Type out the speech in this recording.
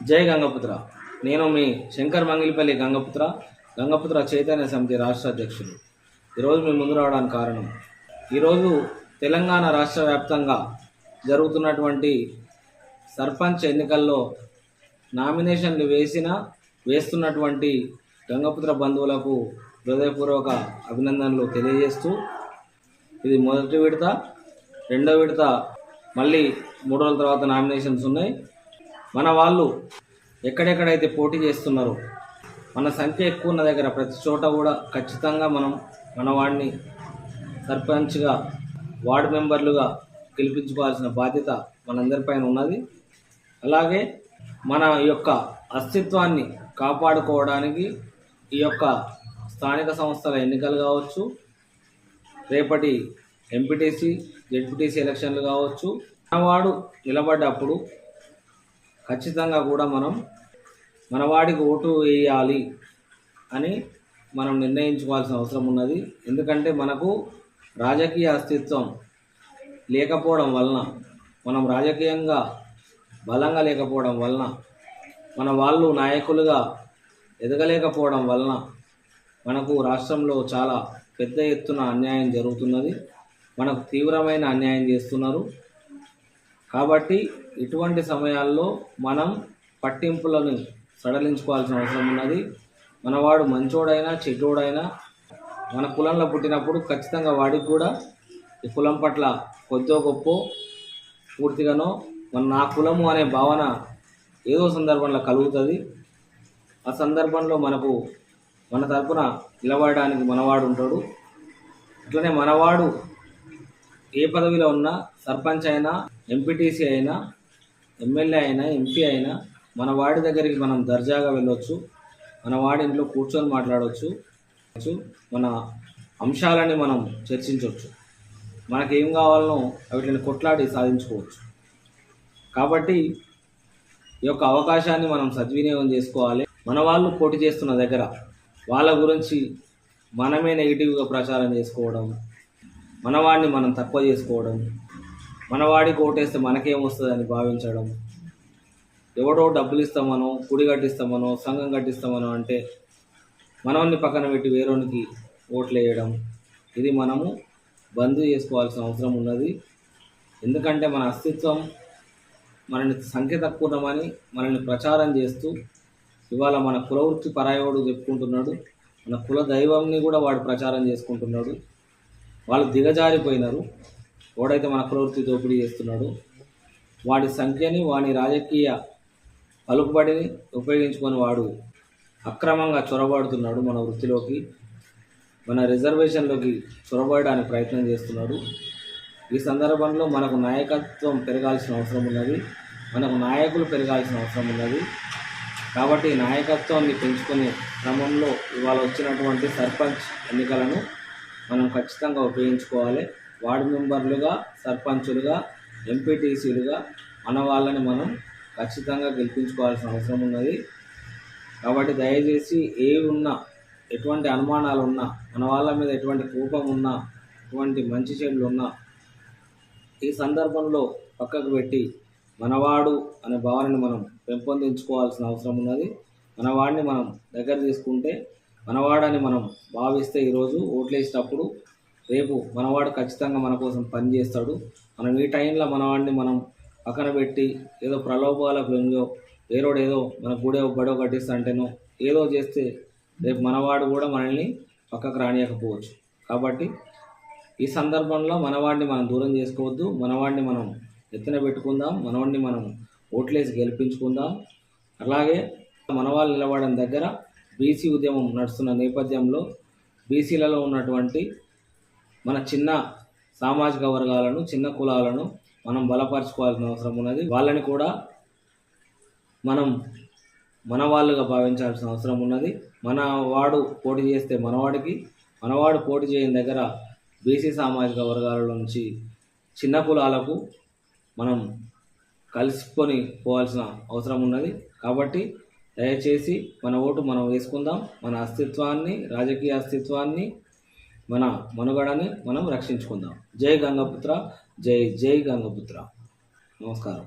జై గంగపుత్ర. నేను మీ శంకర్ మంగిలిపల్లి గంగపుత్ర చైతన్య సమితి రాష్ట్ర అధ్యక్షుడు. ఈరోజు మీ ముందు రావడానికి కారణం, ఈరోజు తెలంగాణ రాష్ట్ర వ్యాప్తంగా జరుగుతున్నటువంటి సర్పంచ్ ఎన్నికల్లో నామినేషన్లు వేస్తున్నటువంటి గంగపుత్ర బంధువులకు హృదయపూర్వక అభినందనలు తెలియజేస్తూ, ఇది మొదటి విడత. రెండో విడత మళ్ళీ 3 రోజుల తర్వాత నామినేషన్స్ ఉన్నాయి. మన వాళ్ళు ఎక్కడెక్కడైతే పోటీ చేస్తున్నారో, మన సంఖ్య ఎక్కువ ఉన్న దగ్గర ప్రతి చోట కూడా ఖచ్చితంగా మన వాడిని సర్పంచ్గా, వార్డు మెంబర్లుగా గెలిపించుకోవాల్సిన బాధ్యత మనందరిపైన ఉన్నది. అలాగే మన యొక్క అస్తిత్వాన్ని కాపాడుకోవడానికి ఈ యొక్క స్థానిక సంస్థల ఎన్నికలు కావచ్చు, రేపటి ఎంపీటీసీ, జెడ్పీటీసీ ఎలక్షన్లు కావచ్చు, మనవాడు నిలబడ్డప్పుడు ఖచ్చితంగా కూడా మన వాడికి ఓటు వేయాలి అని మనం నిర్ణయించుకోవాల్సిన అవసరం ఉన్నది. ఎందుకంటే మనకు రాజకీయ అస్తిత్వం లేకపోవడం వలన, మనం రాజకీయంగా బలంగా లేకపోవడం వలన, మన వాళ్ళు నాయకులుగా ఎదగలేకపోవడం వలన మనకు రాష్ట్రంలో చాలా పెద్ద ఎత్తున అన్యాయం జరుగుతున్నది. మనకు తీవ్రమైన అన్యాయం చేస్తున్నారు. కాబట్టి ఇటువంటి సమయాల్లో మనం పట్టింపులను సడలించుకోవాల్సిన అవసరం ఉన్నది. మనవాడు మంచోడైనా చెడ్డోడైనా మన కులంలో పుట్టినప్పుడు ఖచ్చితంగా వాడికి కూడా ఈ కులం పట్ల కొద్దో గొప్ప పూర్తిగానో నా కులము అనే భావన ఏదో సందర్భంలో కలుగుతుంది. ఆ సందర్భంలో మన తరపున నిలబడడానికి మనవాడు ఉంటాడు. అట్లనే మనవాడు ఏ పదవిలో ఉన్నా, సర్పంచ్ అయినా, ఎంపీటీసీ అయినా, ఎమ్మెల్యే అయినా, ఎంపీ అయినా, మన వాడి దగ్గరికి మనం దర్జాగా వెళ్ళొచ్చు. మన వాడి ఇంట్లో కూర్చొని మాట్లాడవచ్చు. మన అంశాలని మనం చర్చించవచ్చు. మనకేం కావాలనో వీటిని కొట్లాడి సాధించుకోవచ్చు. కాబట్టి ఈ యొక్క అవకాశాన్ని మనం సద్వినియోగం చేసుకోవాలి. మన వాళ్ళు పోటీ చేస్తున్న దగ్గర వాళ్ళ గురించి మనమే నెగిటివ్గా ప్రచారం చేసుకోవడం, మనవాడిని మనం తక్కువ చేసుకోవడం, మనవాడికి ఓటేస్తే మనకేమొస్తుందని భావించడం, ఎవడో డబ్బులు ఇస్తామనో, కుడి కట్టిస్తామనో, సంఘం కట్టిస్తామనో అంటే మనల్ని పక్కన పెట్టి వేరేనికి ఓట్లు వేయడం, ఇది మనము బంద్ చేసుకోవాల్సిన అవసరం ఉన్నది. ఎందుకంటే మన అస్తిత్వం, మనని సంఖ్య తక్కువమని మనల్ని ప్రచారం చేస్తూ ఇవాళ మన కులవృత్తి పరాయోడు చెప్పుకుంటున్నాడు. మన కుల దైవంని కూడా వాడు ప్రచారం చేసుకుంటున్నాడు. వాళ్ళు దిగజారిపోయినారు. వాడైతే మన కులవృత్తి దోపిడీ చేస్తున్నాడు, వాడి సంఖ్యని, వాడి రాజకీయ పలుకుబడిని ఉపయోగించుకొని వాడు అక్రమంగా చొరబడుతున్నాడు. మన వృత్తిలోకి, మన రిజర్వేషన్లోకి చొరబడడానికి ప్రయత్నం చేస్తున్నాడు. ఈ సందర్భంలో మనకు నాయకత్వం పెరగాల్సిన అవసరం ఉన్నది. మనకు నాయకులు పెరగాల్సిన అవసరం ఉన్నది. కాబట్టి నాయకత్వాన్ని పెంచుకునే క్రమంలో ఇవాళ వచ్చినటువంటి సర్పంచ్ ఎన్నికలను మనం ఖచ్చితంగా ఉపయోగించుకోవాలి. వార్డు మెంబర్లుగా, సర్పంచులుగా, ఎంపీటీసీలుగా మన వాళ్ళని మనం ఖచ్చితంగా గెలిపించుకోవాల్సిన అవసరం ఉన్నది. కాబట్టి దయచేసి ఎటువంటి అనుమానాలు ఉన్నా, మన వాళ్ళ మీద ఎటువంటి కోపం ఉన్నా, ఎటువంటి మంచి చెడులు ఉన్నా ఈ సందర్భంలో పక్కకు పెట్టి మనవాడు అనే భావనని మనం పెంపొందించుకోవాల్సిన అవసరం ఉన్నది. మనవాడిని మనం దగ్గర తీసుకుంటే, మనవాడని మనం భావిస్తే ఈరోజు ఓట్లేసేటప్పుడు రేపు మనవాడు ఖచ్చితంగా మన కోసం పనిచేస్తాడు. మనం ఈ టైంలో మనవాడిని మనం పక్కన పెట్టి ఏదో ప్రలోభాలకు లొంగో, ఏదో మన గుడో బడో కట్టిస్తా అంటేనో ఏదో చేస్తే రేపు మనవాడు కూడా మనల్ని పక్కకు రానియకపోవచ్చు. కాబట్టి ఈ సందర్భంలో మనవాడిని మనం దూరం చేసుకోవద్దు. మనవాడిని మనం ఎత్తున పెట్టుకుందాం. మనవాడిని మనం ఓట్లేసి గెలిపించుకుందాం. అలాగే మన వాళ్ళు నిలబడిన దగ్గర బీసీ ఉద్యమం నడుస్తున్న నేపథ్యంలో బీసీలలో ఉన్నటువంటి మన చిన్న సామాజిక వర్గాలను, చిన్న కులాలను మనం బలపరచుకోవాల్సిన అవసరం ఉన్నది. వాళ్ళని కూడా మనం మన వాళ్ళుగా భావించాల్సిన అవసరం ఉన్నది. మన వాడు పోటీ చేస్తే మనవాడికి, మనవాడు పోటీ చేయని దగ్గర బీసీ సామాజిక వర్గాల నుంచి చిన్న కులాలకు మనం కలుసుకొని పోవాల్సిన అవసరం ఉన్నది. కాబట్టి దయచేసి మన ఓటు మనం వేసుకుందాం. మన అస్తిత్వాన్ని, రాజకీయ అస్తిత్వాన్ని, మన మనుగడని మనం రక్షించుకుందాం. జై గంగపుత్ర, జై జై గంగపుత్ర. నమస్కారం.